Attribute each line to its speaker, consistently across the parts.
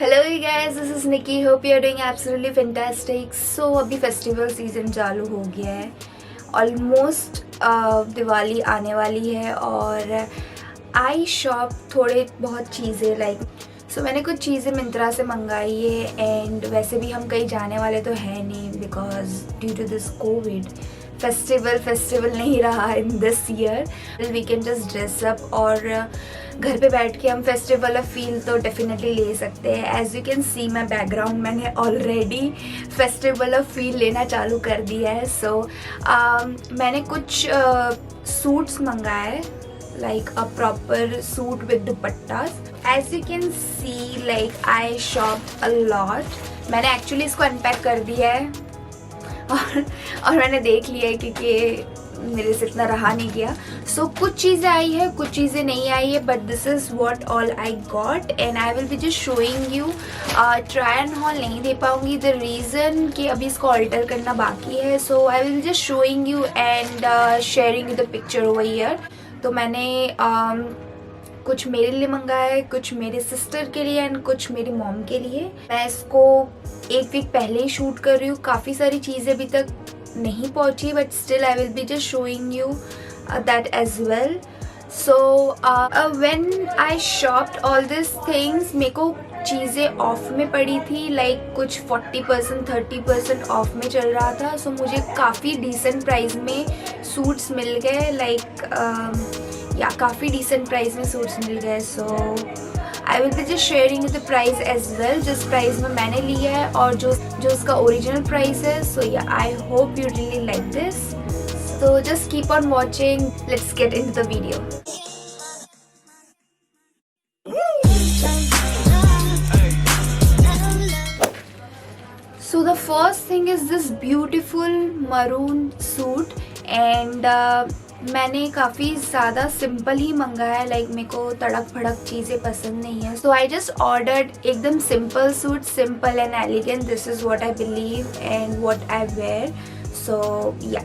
Speaker 1: Hello guys, this is Nikki. Hope you are doing absolutely fantastic. So अभी festival season चालू हो गया है. ऑलमोस्ट दिवाली आने वाली है और आई शॉप थोड़े बहुत चीज़ें मैंने कुछ चीज़ें मिंत्रा से मंगाई है. एंड वैसे भी हम कहीं जाने वाले तो है नहीं because due to this covid festival नहीं रहा in this year. We can just dress up और घर पे बैठ के हम फेस्टिवल फील तो डेफिनेटली ले सकते हैं. As you can see my background, मैंने ऑलरेडी फेस्टिवल फील लेना चालू कर दिया है. सो मैंने कुछ सूट्स मंगाए like a proper suit with dupattas. As you can see, like I shopped a lot. मैंने एक्चुअली इसको अनपैक कर दिया है और मैंने देख लिया है क्योंकि मेरे से इतना रहा नहीं गया. सो कुछ चीज़ें आई है, कुछ चीज़ें नहीं आई है, but this is what all I got and I will be just showing you. Try and hall नहीं दे पाऊँगी, द रीज़न कि अभी इसको ऑल्टर करना बाकी है. So I will be just showing you and sharing you the picture over here. तो मैंने कुछ मेरे लिए मंगाया है, कुछ मेरे सिस्टर के लिए एंड कुछ मेरी मॉम के लिए. मैं इसको एक वीक पहले ही शूट कर रही हूँ. काफ़ी सारी चीज़ें अभी तक नहीं पहुँची but still I will be just showing you that as well. So when I shopped all this things, मेरे को चीज़ें ऑफ में पड़ी थी. लाइक कुछ 40% 30% ऑफ में चल रहा था. सो मुझे काफ़ी डिसेंट प्राइस में सूट्स मिल गए. या काफ़ी डिसेंट प्राइस में सूट्स मिल गए. So I will be just sharing the price as well, जिस प्राइस में मैंने लिया है और जो उसका ओरिजिनल प्राइस है. So yeah I hope you really like this. So just keep on watching. Let's get into the video. So the first thing is this beautiful maroon suit and मैंने काफ़ी ज़्यादा सिंपल ही मंगाया है. Like मेरे को तड़क भड़क चीज़ें पसंद नहीं है. सो आई जस्ट ऑर्डर्ड एकदम simple suit, simple and elegant. This is what I believe and what I wear. So yeah,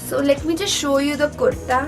Speaker 1: so let me just show you the kurta.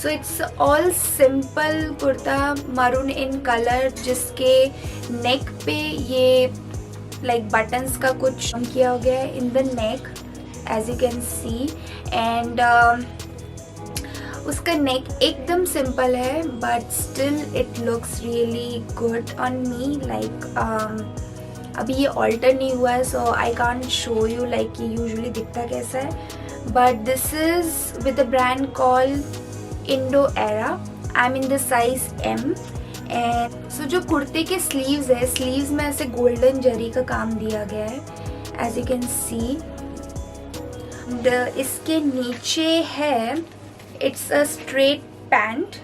Speaker 1: So it's all simple kurta, maroon in colour, जिसके neck पे ये like buttons का कुछ किया हो गया है in the neck as you can see. And उसका नेक एकदम सिंपल है but still it looks really good on me. Like अभी ये ऑल्टर नहीं हुआ है so I can't show you like ये यूजुअली दिखता कैसा है. But this is with the brand call Indo Era. I am in the size M. And so जो कुर्ते के स्लीव्स है, स्लीव्स में ऐसे गोल्डन जरी का काम दिया गया है एज यू कैन सी. इसके नीचे है, it's a straight pant.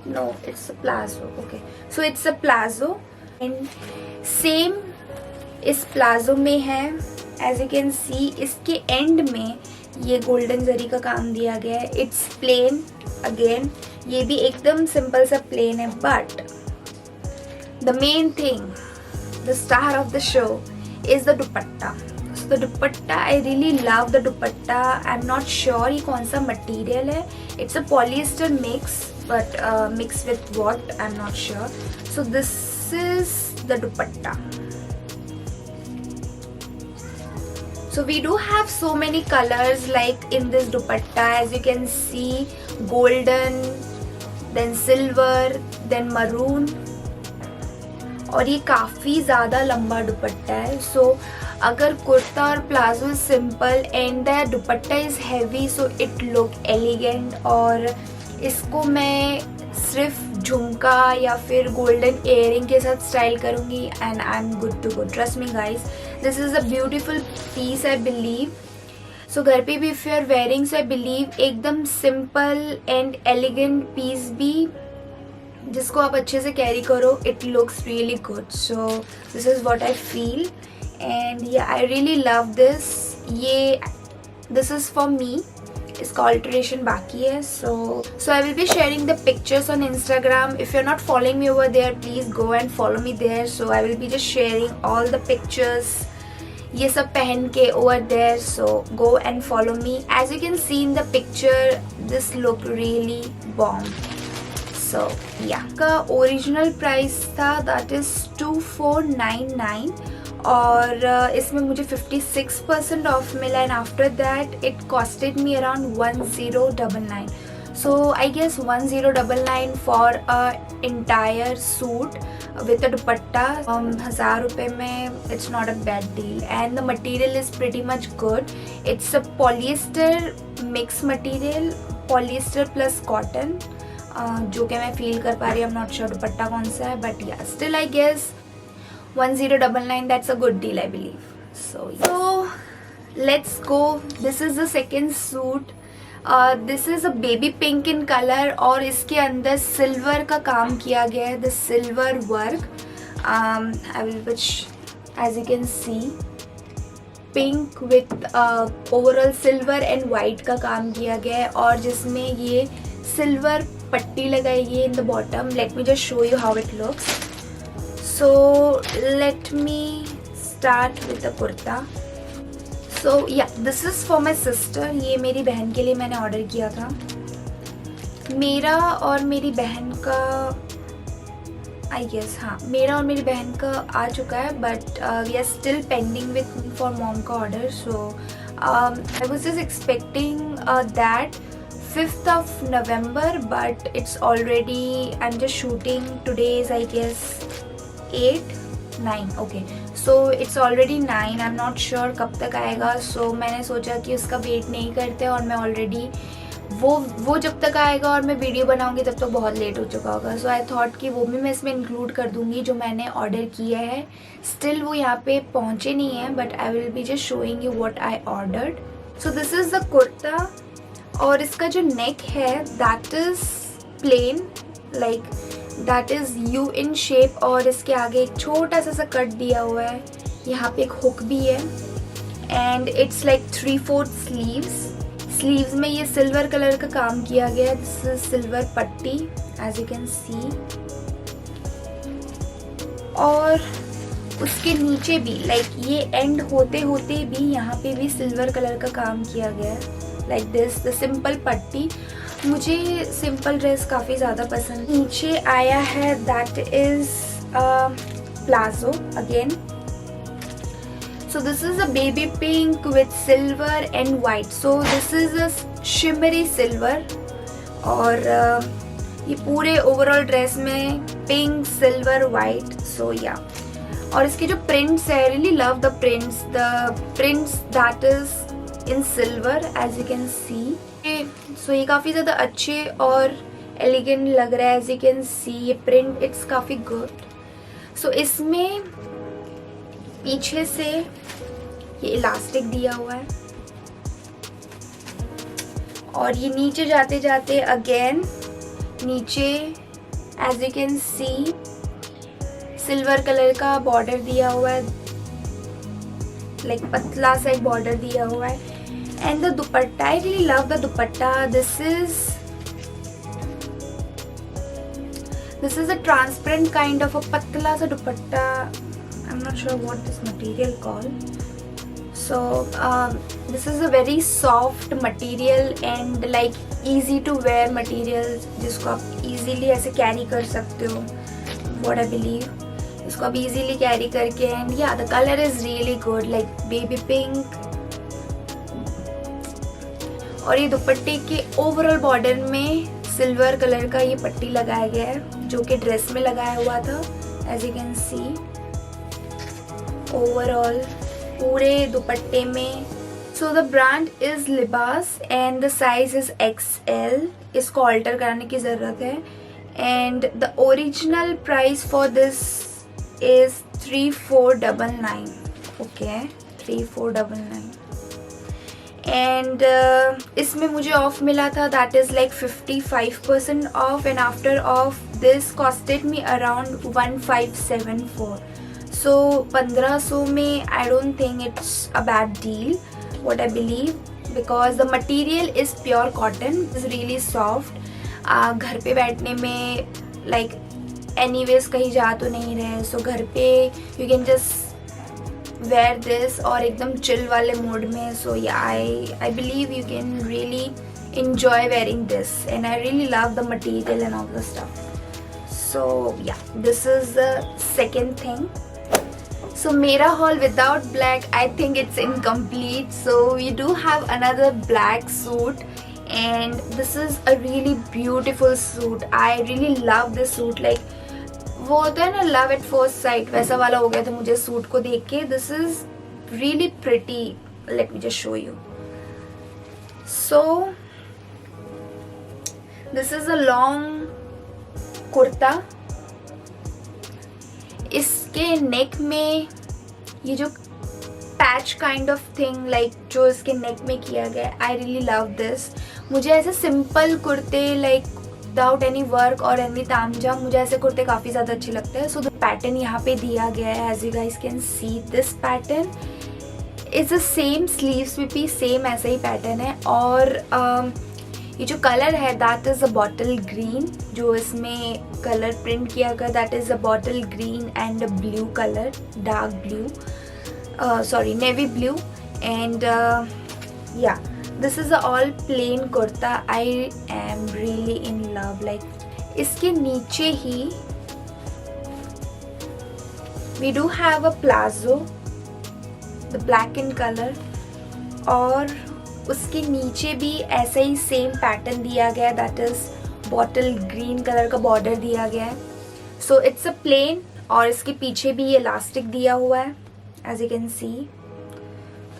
Speaker 1: No, it's a palazzo. Okay, so it's a palazzo and same इस प्लाजो में है एज यू कैन सी. इसके एंड में ये गोल्डन जरी का काम दिया गया है. इट्स प्लेन अगेन, ये भी एकदम सिंपल सा प्लेन है. But the main thing, the star of the show is the dupatta. The dupatta, I really love the dupatta. I am not sure ये कौन सा मटीरियल है. It's a polyester mix but mix with what I am not sure. So this is the dupatta. So we do have so many colors like in this dupatta, as you can see, golden, then silver, then maroon. और ये काफ़ी ज़्यादा लंबा दुपट्टा है. सो अगर कुर्ता और palazzo simple and the dupatta is heavy so it look elegant. और इसको मैं सिर्फ झुमका या फिर गोल्डन इयरिंग के साथ स्टाइल करूँगी and I am good to go. Trust me guys, this is a beautiful piece I believe. So घर पे भी if you are wearing, so I believe एकदम सिंपल एंड एलिगेंट पीस भी जिसको आप अच्छे से कैरी करो, it looks really good. So this is what I feel and yeah I really love this. This is for me. इसका alteration बाकी है. So I will B sharing the pictures on Instagram. If you are not following me over there, please go and follow me there. So I will be just sharing all the pictures ये सब पहन के over there. So go and follow me. As you can see in the picture, this look really bomb. So yeah का original price था that is 2499 और इसमें मुझे 56% off मिला and after that it costed me around 1099. So I guess 1099 for a entire suit with a dupatta 1000 रुपये में it's not a bad deal and the material is pretty much good. It's a polyester mix material, polyester plus cotton जो कि मैं feel कर पा रही हूँ. I'm not sure दुपट्टा कौन सा है but yeah still I guess 1099 that's a good deal I believe. So let's go. This is the second suit. This is a baby pink in colour और इसके अंदर सिल्वर का काम किया गया है. The silver work I will which as you can see pink with overall silver and white का काम किया गया है और जिसमें ये सिल्वर पट्टी लगाई गई है in the bottom. Let me just show you how it looks. So let me start with the kurta. So yeah this is for my sister. ये मेरी बहन के लिए मैंने ऑर्डर किया था. मेरा और मेरी बहन का आई गेस हाँ मेरा और मेरी बहन का आ चुका है but we are still pending with for mom का order. So I was just expecting that 5th of November but it's already I'm just shooting today is I guess 9 okay so it's already 9. I'm not sure कब तक आएगा. so मैंने सोचा कि उसका wait नहीं करते और मैं ऑलरेडी वो जब तक आएगा और मैं वीडियो बनाऊंगी तब तक बहुत लेट हो चुका होगा. सो आई थॉट कि वो भी मैं इसमें इंक्लूड कर दूंगी जो मैंने ऑर्डर किया है. स्टिल वो यहाँ पे पहुँचे नहीं है but I will be just showing you what I ordered. So this is the kurta और इसका जो नेक है that is plain like that is U in shape और इसके आगे एक छोटा सा कट दिया हुआ है. यहाँ पे एक हुक भी है एंड इट्स लाइक 3/4 स्लीव्स में ये सिल्वर कलर का काम किया गया है. दिस इज सिल्वर पट्टी एज यू कैन सी और उसके नीचे भी लाइक ये एंड होते होते भी यहाँ पे भी सिल्वर कलर का काम किया गया है लाइक दिस द सिंपल पट्टी. मुझे सिंपल ड्रेस काफ़ी ज़्यादा पसंद. नीचे आया है that is palazzo again. So this is a baby pink with silver and white. So this is a shimmery silver और ये पूरे ओवरऑल ड्रेस में pink silver white. So yeah और इसके जो प्रिंट्स है really love the prints that is in silver as you can see. So ये काफ़ी ज़्यादा अच्छे और एलिगेंट लग रहा है एज यू कैन सी. ये प्रिंट इट्स काफ़ी गुड. सो इसमें पीछे से ये इलास्टिक दिया हुआ है और ये नीचे जाते जाते अगेन नीचे as you can see silver colour का बॉर्डर दिया हुआ है लाइक पतला सा एक बॉर्डर दिया हुआ है. And the dupatta, I really love the dupatta. This is a transparent kind of a patla sa dupatta. I'm not sure what this material called. So this is a very soft material and like easy to wear material जिसको आप easily ऐसे carry कर सकते हो. What I believe. इसको आप easily carry करके and yeah the color is really good like baby pink. और ये दुपट्टे के ओवरऑल बॉर्डर में सिल्वर कलर का ये पट्टी लगाया गया है जो कि ड्रेस में लगाया हुआ था as you can see. Overall पूरे दुपट्टे में. So the brand is Libas and the size is XL. इसको ऑल्टर कराने की ज़रूरत है and the original price for this is 3499. Okay 3499 and इसमें मुझे ऑफ मिला था that is like 55% off and after off this costed me around 1574. So 1500 में I don't think it's a bad deal what I believe because the material is pure cotton is really soft. घर पे बैठने में like anyways कहीं जा तो नहीं रहे सो घर पे you can just wear this और एकदम चिल वाले मोड में. सो yeah I believe you can really enjoy wearing this, and I really love the material and all the stuff. So yeah, this is the second thing. So mera haul without black, I think it's incomplete. So we do have another black suit, and this is a really beautiful suit. I really love this suit. Like वो होता है ना love at first sight, वैसा वाला हो गया था मुझे सूट को देख के. This is really pretty. Let me just show you. So this is a long kurta. इसके नेक में ये जो patch kind of thing like जो इसके नेक में किया गया है, आई रियली लव दिस. मुझे ऐसे सिंपल कुर्ते लाइक विदाउट एनी वर्क और एनी तामझाम, मुझे ऐसे कुर्ते काफ़ी ज़्यादा अच्छे लगते हैं. सो द पैटर्न यहाँ पे दिया गया है. As you guys can see this pattern is the same. Sleeves में भी सेम ऐसा ही पैटर्न है. और ये जो कलर है that is a bottle green. जो इसमें कलर प्रिंट किया गया that is a bottle green and blue colour, dark blue, sorry navy blue. And yeah this is a all plain kurta. I am really in love. Like इसके नीचे ही we do have a palazzo the black in colour, और उसके नीचे भी ऐसा ही same pattern दिया गया है. That is bottle green colour का बॉर्डर दिया गया है. सो इट्स अ प्लेन, और इसके पीछे भी ये इलास्टिक दिया हुआ है as you can see.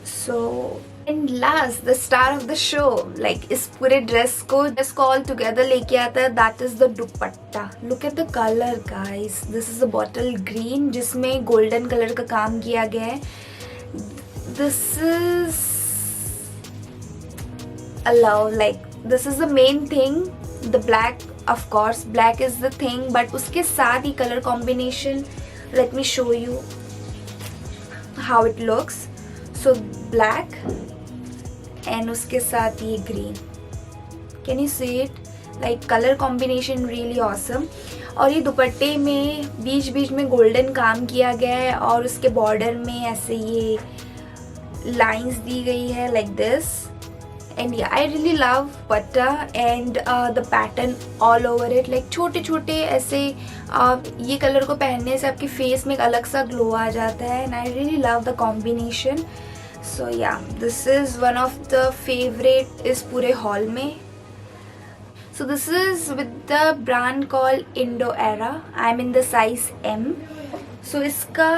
Speaker 1: So and last the star of the show, like इस पूरे ड्रेस को ऑल टुगेदर लेके आता है, that is the dupatta. Look at the colour guys. This is a bottle green जिसमें गोल्डन कलर का काम किया गया है. This is a love, like this is the main thing. The black, of course black is the thing, but उसके साथ ही color combination, let me show you how it looks. So black and उसके साथ ये green, can you see it? Like color combination really awesome. और ये दुपट्टे में बीच बीच में गोल्डन काम किया गया है, और उसके बॉर्डर में ऐसे ये लाइंस दी गई है like this. And yeah, I really love dupatta and the pattern all over it. Like छोटे छोटे ऐसे ये कलर को पहनने से आपके फेस में एक अलग सा ग्लो आ जाता है. And I really love the combination. So yeah, this is one of the favorite इस पूरे हॉल में. So this is with the brand called Indo Era. I'm in the size M. So इसका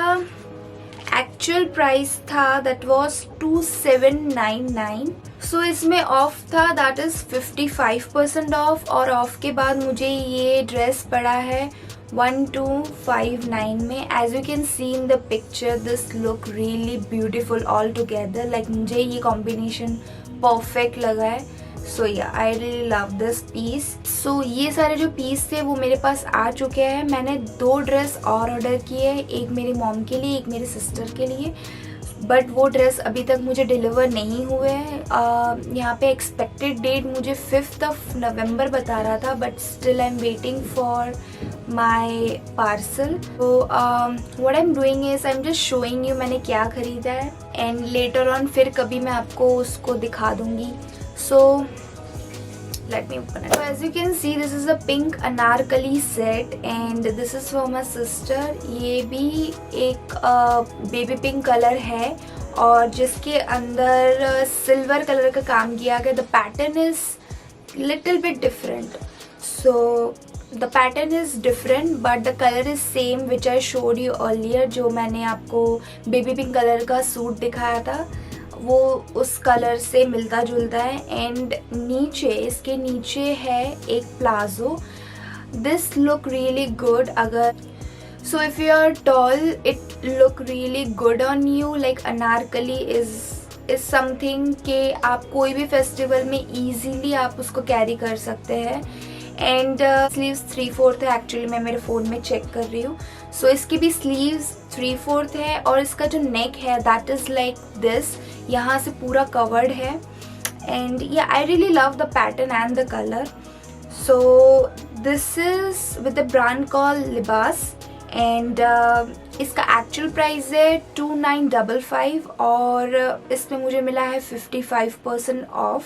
Speaker 1: actual price था that was 2799. So इसमें off था that is 55% off, और off के बाद मुझे ये ड्रेस पड़ा है 1259 में. As you can see in the picture this look really beautiful all together. Like मुझे ये कॉम्बिनेशन परफेक्ट लगा है. So yeah I really love this piece. So ये सारे जो पीस थे वो मेरे पास आ चुके हैं. मैंने 2 ड्रेस और ऑर्डर किए हैं, एक मेरी मॉम के लिए, एक मेरे सिस्टर के लिए, बट वो ड्रेस अभी तक मुझे डिलीवर नहीं हुए हैं. यहाँ पे एक्सपेक्टेड डेट मुझे 5th of November बता रहा था, but still I am waiting for my parcel. तो what I am doing is I am just showing you मैंने क्या ख़रीदा है, एंड लेटर ऑन फिर कभी मैं आपको उसको दिखा दूँगी. So let me open it. So as you can see this is a pink anarkali set and this is for my sister. ये भी एक बेबी पिंक कलर है और जिसके अंदर सिल्वर कलर का काम किया गया. The pattern is little bit different. So the pattern is different but the color is same which I showed you earlier. जो मैंने आपको बेबी पिंक कलर का सूट दिखाया था वो उस कलर से मिलता जुलता है. एंड नीचे इसके नीचे है एक palazzo. This look really good. अगर so if you are tall it look really good on you. Like anarkali is something के आप कोई भी फेस्टिवल में ईजीली आप उसको कैरी कर सकते हैं. एंड स्लीव्स 3/4 है. एक्चुअली मैं मेरे फ़ोन में चेक कर रही हूँ. सो इसकी भी स्लीव्स 3/4 है और इसका जो नेक है दैट इज़ लाइक दिस, यहाँ से पूरा कवर्ड है. And yeah I really love the pattern and the colour. So this is with the brand call लिबास एंड इसका एक्चुअल प्राइस है 2955 और इसमें मुझे मिला है 55% ऑफ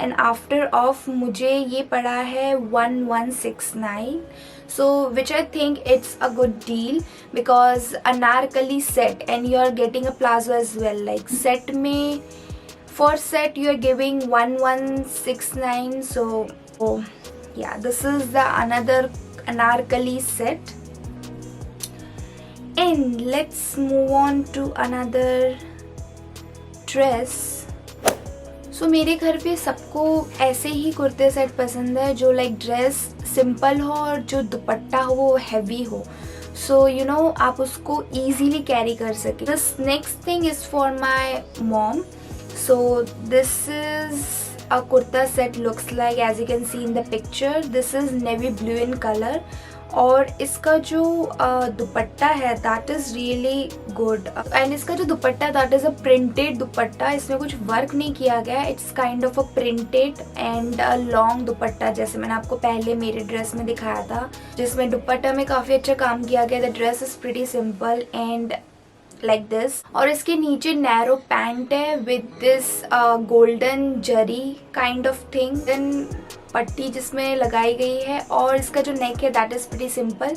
Speaker 1: एंड आफ्टर ऑफ मुझे ये पड़ा है 1169. So which I think it's a good deal because anarkali set and you are getting a palazzo as well. Like set में for set you are giving 1169. So yeah, this is the another anarkali set. And let's move on to another dress. So मेरे घर पे सबको ऐसे ही कुर्ते set पसंद है जो लाइक ड्रेस सिंपल हो और जो दुपट्टा हो वो हैवी हो. सो यू नो आप उसको ईजीली कैरी कर सके. This next thing is for my mom. So this is a kurta set looks like as you can see in the picture. This is navy blue in color और इसका जो दुपट्टा है that is really good and इसका जो दुपट्टा that is a printed दुपट्टा. इसमें कुछ work नहीं किया गया. It's kind of a printed and a long दुपट्टा जैसे मैंने आपको पहले मेरे ड्रेस में दिखाया था जिसमें दुपट्टा में काफ़ी अच्छा काम किया गया. The dress is pretty simple and like this और इसके नीचे नैरो पैंट है with this golden zari kind of thing then पट्टी जिसमें लगाई गई है और इसका जो नेक है that is pretty simple.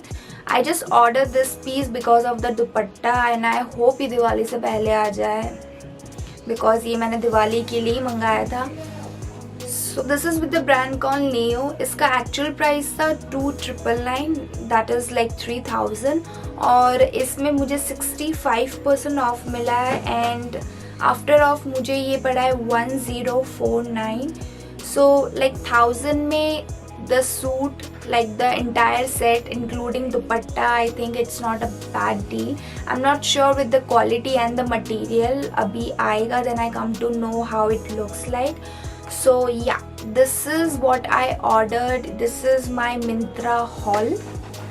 Speaker 1: I just order this piece because of the dupatta and I hope ये दिवाली से पहले आ जाए बिकॉज ये मैंने दिवाली के लिए ही मंगाया था. So this is with the brand call Neo. इसका एक्चुअल प्राइस था 2999 दैट इज़ लाइक 3000 और इसमें मुझे 65% ऑफ मिला है एंड आफ्टर ऑफ मुझे ये पड़ा है 1049. So like 1000 में the suit like the entire set including dupatta I think it's not a bad deal. I'm not sure with the quality and the material. अभी आएगा then I come to know how it looks like. So yeah, this is what I ordered. This is my Myntra haul.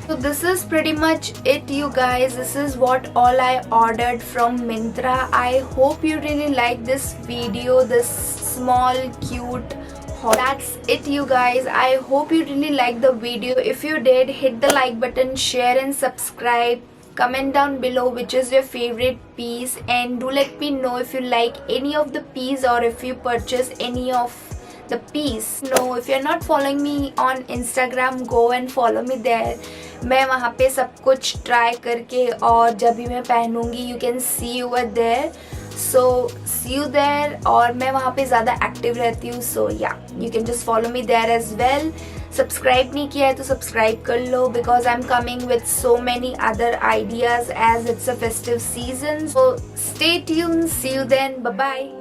Speaker 1: So this is pretty much it you guys. This is what all I ordered from Myntra. I hope you really like this video, this small cute haul. That's it you guys. I hope you really liked the video. If you did, hit the like button, share and subscribe. Comment down below which is your favorite piece and do let me know if you like any of the piece or if you purchase any of the piece. No, if you're not following me on Instagram, go and follow me there. मैं वहाँ पे सब कुछ try करके और जब भी मैं पहनूंगी you can see over there. So see you there और मैं वहाँ पे ज़्यादा एक्टिव रहती हूँ. So yeah, you can just follow me there as well. Subscribe नहीं किया है तो सब्सक्राइब कर लो because I'm coming with so many other ideas as it's a festive season. So stay tuned. See you then. Bye bye.